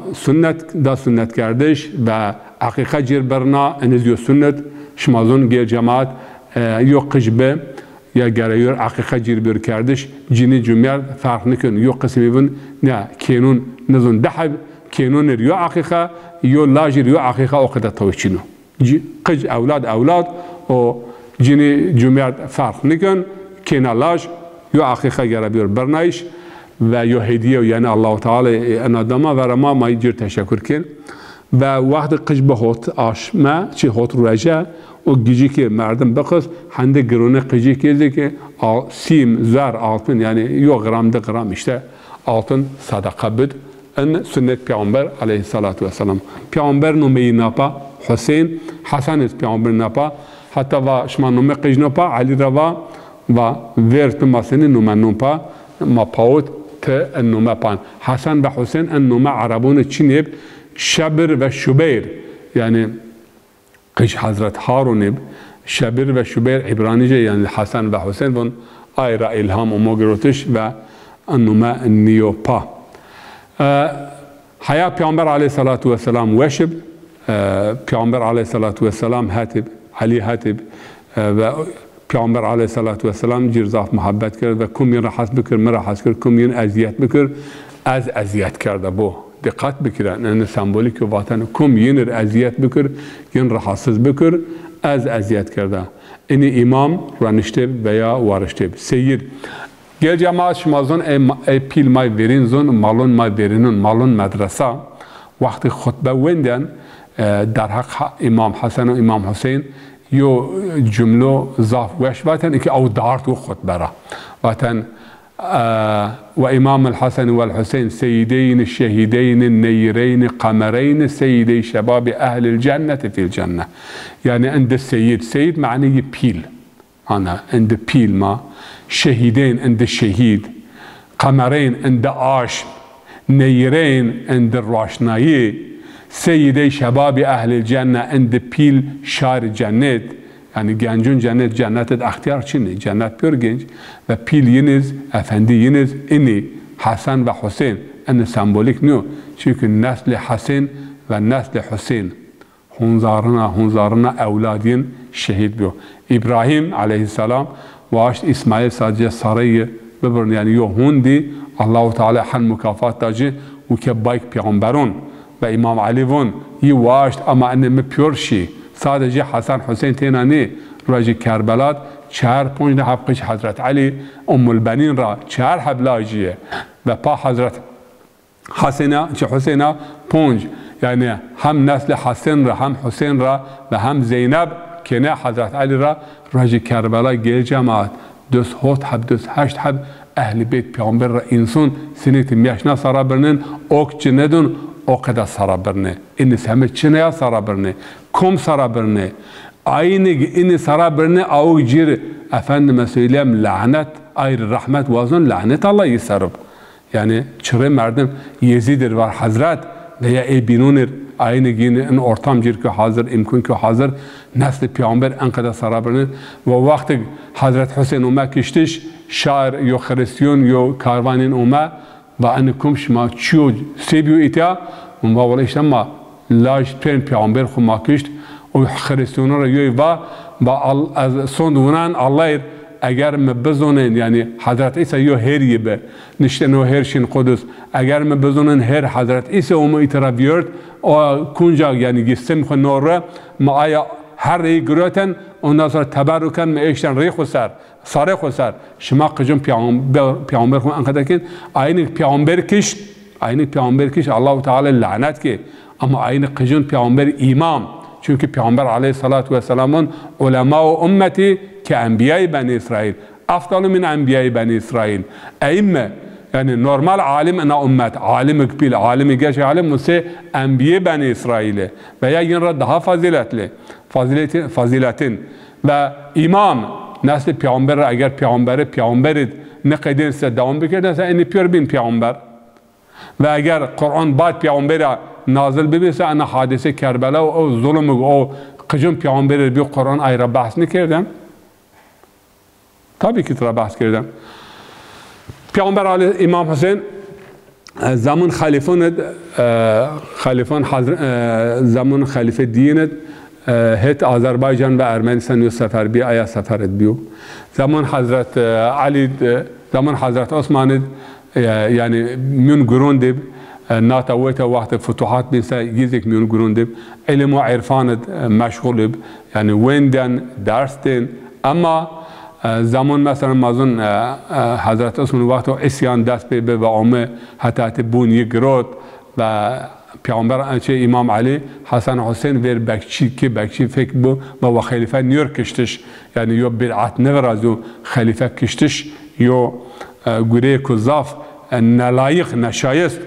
سنت کردش و عقیقه جیر برنا انزیو سنت شمازون گیر جماعت یو قجبه یا گرایور عقیقه جیر بر کردش جینی جمعیت فرق نکن یو قسمی بون نه کینون نزون دحب کینون یو عقیقه یو لاجر یو عقیقه اوقده تویچینو قج اولاد و جینی جمعیت فرق نکن کینا لاج یو عقیقه گرایور برنایش و یو هدیه یعنی الله تعالی انادما و رما ما جیر تشکر کن و وقت قجبه هوت آشما چی هوت رجا و گیجی که مردم بخص هنده گرونه قجی که که سیم زر altın yani yok gram de gram işte altın sadaka bid en sünnet peygamber aleyhissalatu vesselam peygamber numeyi napa Hüseyin Hasan es peygamber napa hatta va şma nume qij napa Ali rava va vert maseni nume napa ma paut te en nume pan Hasan ve Hüseyin en nume Arabun çinib şabir ve şubeyr yani قش حضرت هارون شبیر و شبیر عبرانیجه یعنی حسن و حسین بون آیرا الهام و مگروتش و انما نیوپا حیا پیامبر علیه الصلاة و السلام وشب پیامبر علیه الصلاة و السلام هاتب علی هاتب و پیامبر علیه الصلاة و السلام جرزاف محبت کرد و کمین را حس بکر مرا حس کرد کمین اذیت بکر از اذیت کرده بو دقت بکرن ان سمبولیک و وطن کم ینر اذیت بکر ین رحاسز بکر از اذیت کرده اینی امام رانشته ویا وارشته سید گل جماعت شمازون ای پیل مای ورین زون مالون مای ورینون مالون مدرسه وقت خطبه وندن در حق امام حسن و امام حسین یو جملو ضاف وش وطن که او دارت و خطبه را وطن وإمام الحسن والحسين سيدين الشهيدين النيرين قمرين سيدي شباب أهل الجنة في الجنة يعني عند السيد سيد معنيه بيل أنا عند بيل ما شهيدين عند الشهيد قمرين عند عاش نيرين عند الراشنايي سيدي شباب أهل الجنة عند بيل شار الجنة yani gencun cennet ahtiyar çinli cennet bir genç ve pil yiniz efendi yiniz ini Hasan ve Hüseyin en sembolik ne çünkü nesli Hasan ve nesli Hüseyin hunzarına evladın şehit bu İbrahim aleyhisselam ve İsmail sadece sarayı bibirn yani yo hundi Allah-u Teala han mükafat dacı ve ke bayk peygamberon ve İmam Ali vun yivaşt ama annemi pürşi sadece Hasan Hüseyin tenani raji Kerbelat çar punj hafqış Hazret Ali Ummul Benin ra çar hablajiye ve pa Hazret Hüseyin'a punj yani hem nesli Hasan ra hem Hüseyin ra ve hem Zeynep kene Hazret Ali ra raji Kerbela gel cemaat düz hot hab düz haşt hab ehli beyt peygamber ra insun sineti meşna sarabirnin ok nedun o kadar sarabirne inni seme çinaya sarabirne kom sarabirne aynı inni sarabirne au cir efendime söyleyeyim lanet ayrı rahmet vazın lanet Allah yisarıb yani çıra merdim Yezidir var Hazret veya Ebinunir aynı gün ortam cir ki hazır imkün ki hazır nesli peygamber en kadar sarabirne ve vakti Hazret Hüseyin ume kiştiş şair yo Hristiyan yo karvanin ume و أنا كمش ما تشو سيبيو إتا وما ولا إيش لما لاش بين بيعمر خو ما كشت وخريستونا ريوي با از صندوقان الله اگر مبزونن يعني حضرت عيسى يو هيري به نشتنو هيرشين قدس اگر مبزونن هير حضرت عيسى وما يترابيرت او كونجا يعني جسم خو نور ما آیا هر ای گروتن ondan sonra teberrüken meşten rih usar sarık usar şıma kıcım peygamber khun ankadakin aynı peygamber kiş Allahu Teala lanet ki ama aynı kıcım peygamber imam çünkü peygamber aleyhissalatu vesselam'ın ulema ve ümmeti ki enbiya-i bani İsrail afdalı min enbiya-i bani İsrail eimme yani normal alim ana ümmet alim ikbil alimi geç alim muse enbiya bani İsrail'e veya yine daha faziletin ve imam nesli peygamber eğer peygamberi ne kadarsa devam bikirse eni pür bin peygamber ve eğer Kur'an bat peygambere nazil bibise ana hadise Kerbela o zulmü o kıcım peygamberi bir Kur'an ayrı bahsini kirdim tabii ki bahs kirdim Peygamber Ali İmam Hüseyin zaman zaman halife dinet het Azerbaycan ve Ermenistan yo sefer bir aya sefer ediyor. Zaman Hazret Ali zaman Hazret Osman yani min grundib natavete vakti futuhat binse gizlik min grundib ilim ve irfan meşgulib yani wenden dersten ama zaman mesela mazun Hazret Osman vakti isyan dest be ve ome hatta bun yigrot ve Peygamber İmam Ali Hasan Hüseyin ver bekçi fek bu ve halife New kiştiş yani yo bid'at ne razı halife kiştiş yo göre kuzaf nelayık neşayist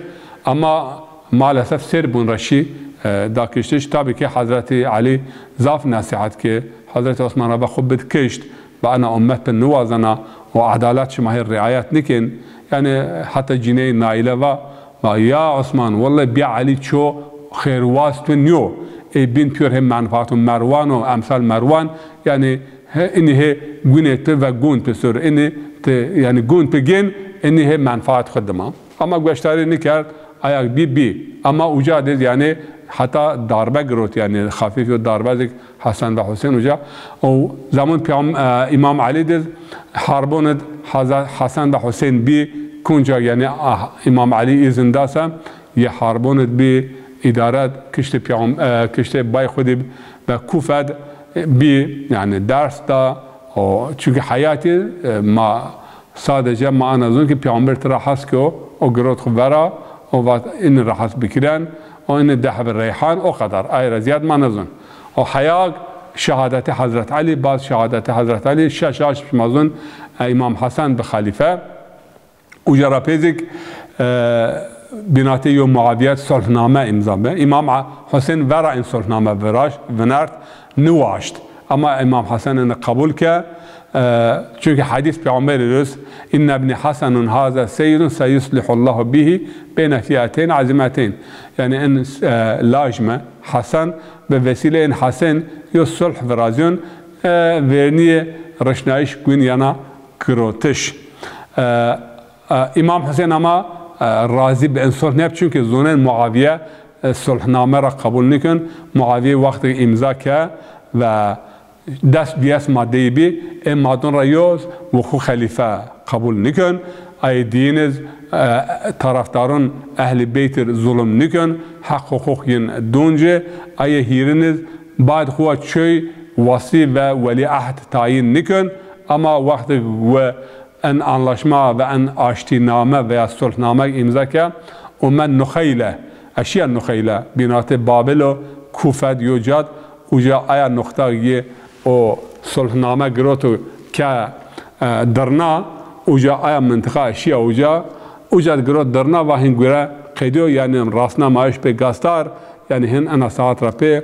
ama maalesef serbun raşi da kiştiş tabii ki Hazreti Ali zaf nasihat ki Hazreti Osman Rabbi xubbet kişt ve ana ümmet ben nuvazana ve adalet şmahir riayet nikin yani hatta cine naile ve يا عثمان والله بيع علي شو خير واستن يو بين بير هم منفعتهم مروان وامثال مروان يعني اني هي جونت وجون بسر اني يعني جون بجين اني هي منفعت خدمه اما گوشتاری نکرد اياك بي اما وجاد يعني حتى ضربه گروت يعني خفيف ضربه حسن و حسين وجا او زمان امام علي دز حربون حسن و حسين بي کنجا یعنی امام علی izindeyse یه حربونت بی ادارت کشت بای خودی و کوفت بی یعنی درس دا çünkü hayatı ma sadece ma anazun ki peygamber rahas ki o grot khubara o vat in rahas bikiren o in dahab reyhan o kadar ayrı ziyad ma anazun o hayat şehadeti Hazret Ali bazı şehadeti Hazret Ali şaşaş mazun İmam Hasan be halife وجرى بيزك بناتي يوم معاوية صلحنامة إمزامه إمام حسين ورا إن صلحنامة براش ونارت نواشت أما إمام حسن إن قبول ك çünkü hadis Peygamberimiz إن ابن حسن هذا سيد سيصلح الله به بين فئتين عظيمتين yani en lajme Hasan ve vesile en Hasan yosulh verazyon verniye reşnaiş gün yana kırotiş İmam Hüseyin ama razı be sulh ne çünkü zonen Muaviye sulhname ra kabul nikun Muaviye vakti imza ke ve dest biyas maddeyi bi madun ra yoz ve khu halife kabul nikun ay diniz taraftarın ehli beytir zulüm nikun حق حقوق ین دونجه ای هیرنز بعد خوا چوی وصی و ولی عهد تعیین نکن اما وقت و ان anlaşma ve en aştiname veya sulhname imza ke o men nukhayla اشياء النخيله بينات بابل وكوفه يوجد وجا ايا نقطه او صلحنامه جروتو ك درنا وجا ايا منطقه اشياء وجا جروت درنا وهن غير قيدو يعني راسنا ماش به غاستار يعني هن انا ساعات رابي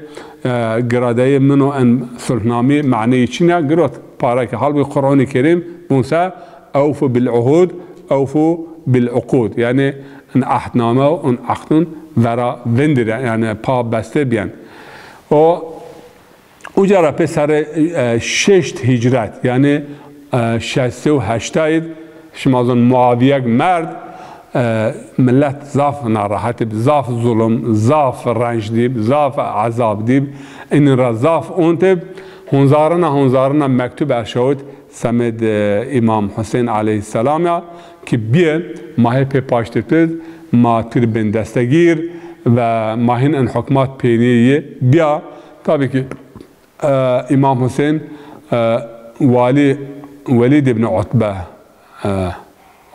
جراداي منو ان صلحنامه معنی چنا جروت بارك حال بالقران الكريم موسى اوفوا بالعهود اوفوا بالعقود يعني ان عهدنامه ان عقدن ورا وندره يعني پا بسته بیان او جرا پسر 6 هجرت يعني 68 شمازون معاویه مرد ملت ضعف ناراحت ضعف ظلم ضعف رنج دیب ضعف عذاب دیب این را ضعف اونتب هنزارنا مکتوب ارشاد سمد امام حسین علیه السلام که بیه ماه پی پاشتید ما تر بن دستگیر و ماهین ان حکمات پینیه بیا tabii ki امام حسین ولید ابن عتبه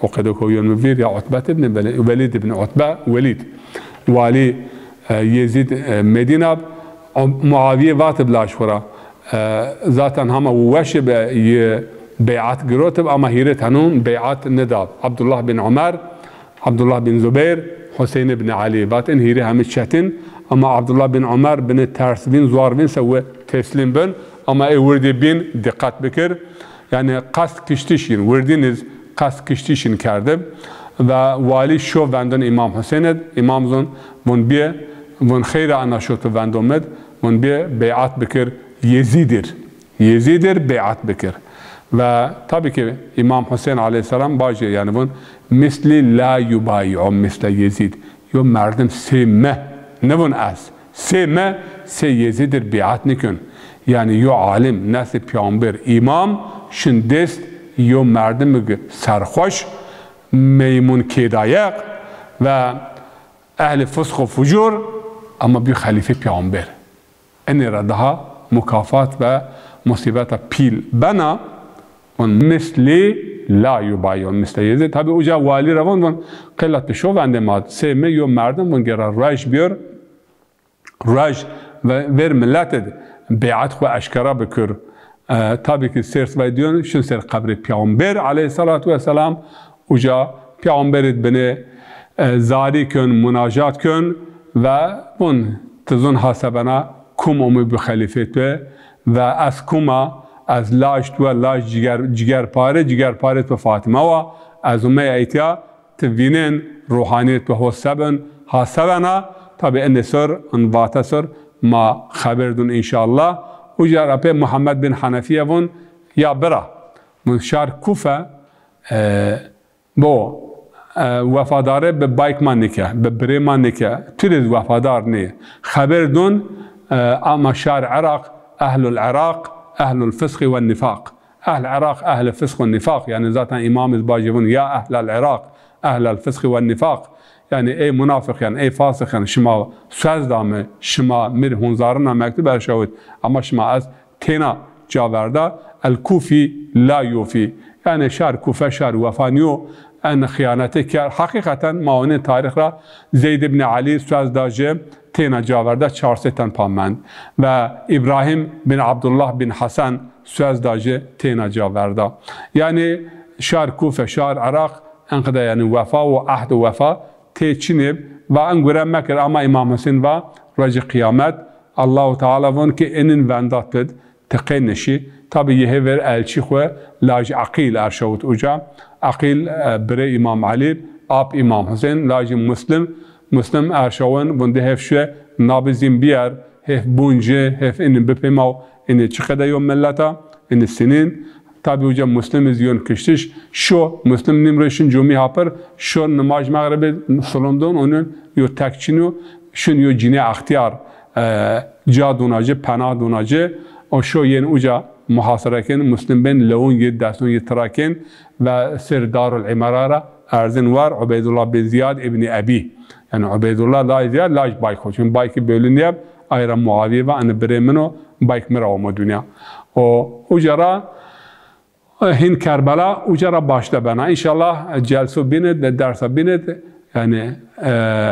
وقد يكون مفير يا عتبه ابن ولید ابن عتبه ولید والی يزيد مدينه معاويه واتب لاشورا ذاتا هم وش بيعات جروتب اما هيرت هنون بيعات نداب عبد الله بن عمر عبد الله بن زبير حسين بن علي باتن هيري هم شتن اما عبد الله بن عمر بن ترس بن زوار بن سوى تسليم بن اما اي وردي بن دقت بكر يعني قصد كشتيشين وردينز قصد كشتيشين كردب و والي شو وندن امام حسين امام زون من بيه من خير انا شو وندومد من بيه بيعات بكر يزيدر بيعات بكر و tabii ki İmam Hüseyin aleyhisselam bacı yani bunun misli la yubayi'u misle Yezid. Yo merdim sevme. Ne bunun az? Sevme se Yezid'ir biat nikün. Yani yo alim, nasi peygamber, imam şindest yo merdim serhoş, meymun kedayak ve ehli fısk ve fucur ama bir halife peygamber. Enira daha mukafat ve musibeta pil bana مثلی لا یبایون مثل یزید tabi oca vali ravan van qillat be şovende mad sevme yo merdim van gera raj biyor raj ve ver millet ed biat ve aşkara bekür tabi ki sers ve diyon şun ser kabri peygamber aleyhissalatu vesselam oca peygamber beni zari kön münacat kön ve bun tızun hasabana kum umu bi halifet ve askuma از لاش تو لاش جگر پاره تو فاطمه و از اون ایتیا توینن روحانیت به حسابن حسابنا tabi en sor en vatasor ma haberdun inşallah ujar pe Muhammed bin Hanafiye von ya bera mun şar Kufa bo vefadare be baykman nikah be breman nikah türiz vefadar ne haberdun ama şar Irak ehlul Irak أهل الفسق والنفاق أهل العراق أهل الفسق والنفاق يعني ذاتا إمام الباجبون يا أهل العراق أهل الفسق والنفاق يعني أي منافق يعني أي فاسق يعني شما söz dame شما مر هنزارنا مكتوب أرشاوت أما شما از تنا جاوردا الكوفي لا يوفي يعني شار كوفة شار وفانيو أن خيانته كار حقيقة معاون تاريخ را زيد بن علي söz داجه تینا جاورده 400 تن پامند و ابراهیم بن عبدالله بن حسن söz داجه تینا جاورده yani شار کوفه شار عراق انقدر yani وفا و عهد و وفا تیچینب و انگوره مکر اما امام حسین و رج قیامت الله تعالی ون که اینن وندات بد تقین نشی tabi یه ور elçi خو لاج عقیل ارشوت اوجا عقیل بره امام علی اب امام حسین لاج مسلم ارشاون ونده هف شو نابزیم بیار هف بونجه هف این بپیماو این چقدر یوم ملتا این سنین tabi hocam مسلم زیون کشتش شو مسلم نمرشن جمعی هاپر شو نماز مغرب سلندون onun yo tekçinu şun yo cine ahtiyar ca donacı pena donacı o şo yen uca muhasaraken مسلم ben leun yed dasun yitaraken ve sir darul imarara arzin var Ubeydullah bin Ziyad ibn Abi yani Ubeydullah laiz laş bayk ho çun bayk bölünüp ayra Muaviye ve anı biremino bayk mira o dünya o ujara hin Kerbela ujara başta bana inşallah celsu bined dersa bined yani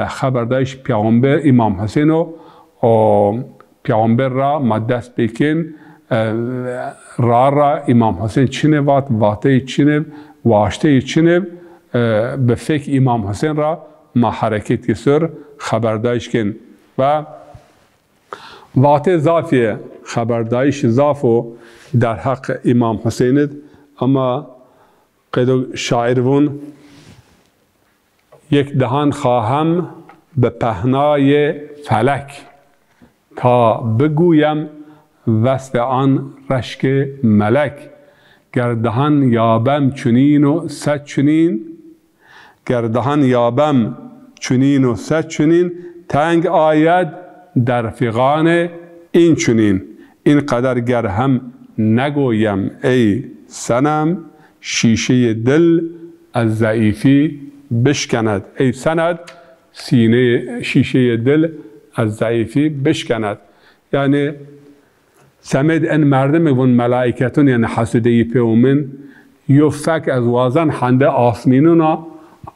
haberdayış Peygamber İmam Hüseyin o Peygamber ra maddes bekin را امام حسین چنه وات واته چنه واشته چنه به فکر امام حسین را ما حرکت سر خبردایش کن و واته ضافیه خبردایش ضافو در حق امام حسین اما قدو شاعرون یک دهان خواهم به پهنای فلک تا بگویم وسط آن رشک ملک گردهان یابم چنین و صد چنین گردهان یابم چنین و صد چنین تنگ آید در فغان این چنین این قدر گر هم نگویم ای سنم شیشه دل از ضعیفی بشکند ای سند سینه شیشه دل از ضعیفی بشکند یعنی سمد ان مردم و ملائکتون یعنی حسودی پیومن یو فک از وازن حنده آسمینونا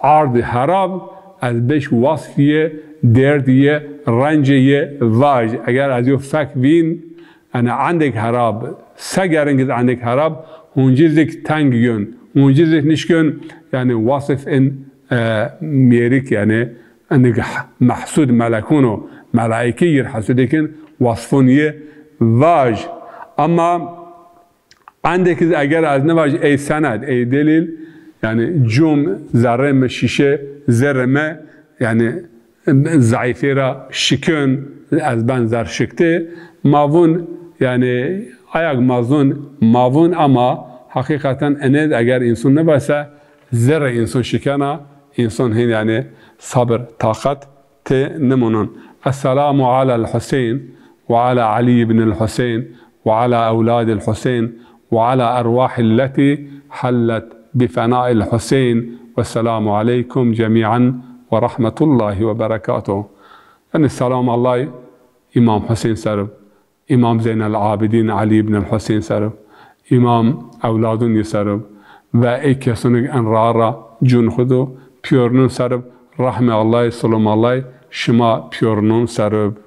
عرض حراب از بش وصفیه دردیه رنجیه واج اگر از یو فک بین انا عندك حراب سگرنگز عندك حراب هونجیزک تنگ گن هونجیزک نشکن یعنی وصف ان میریک یعنی انك محسود ملکونو ملائکی یر حسودکن وصفونیه واج اما عندك اگر از نواج ای سند ای دلیل yani جوم ذره me şişe zerre me yani zayıfera şikön az benzer şıktı mavun yani ayak mavun ama hakikaten ened eğer insan ne varsa zerre insan şikana insan hin yani sabır takat te nemunun. Esselamu alel Hüseyin وعلى علي بن الحسين وعلى أولاد الحسين وعلى أرواح التي حلت بفناء الحسين والسلام عليكم جميعا ورحمة الله وبركاته يعني السلام الله إمام حسين سرب إمام زين العابدين علي بن الحسين سرب إمام أولادون يسرب وإيك يسنق أن رارا جون خدو بيورنون سرب رحمة الله سلام الله شما بيورنون سرب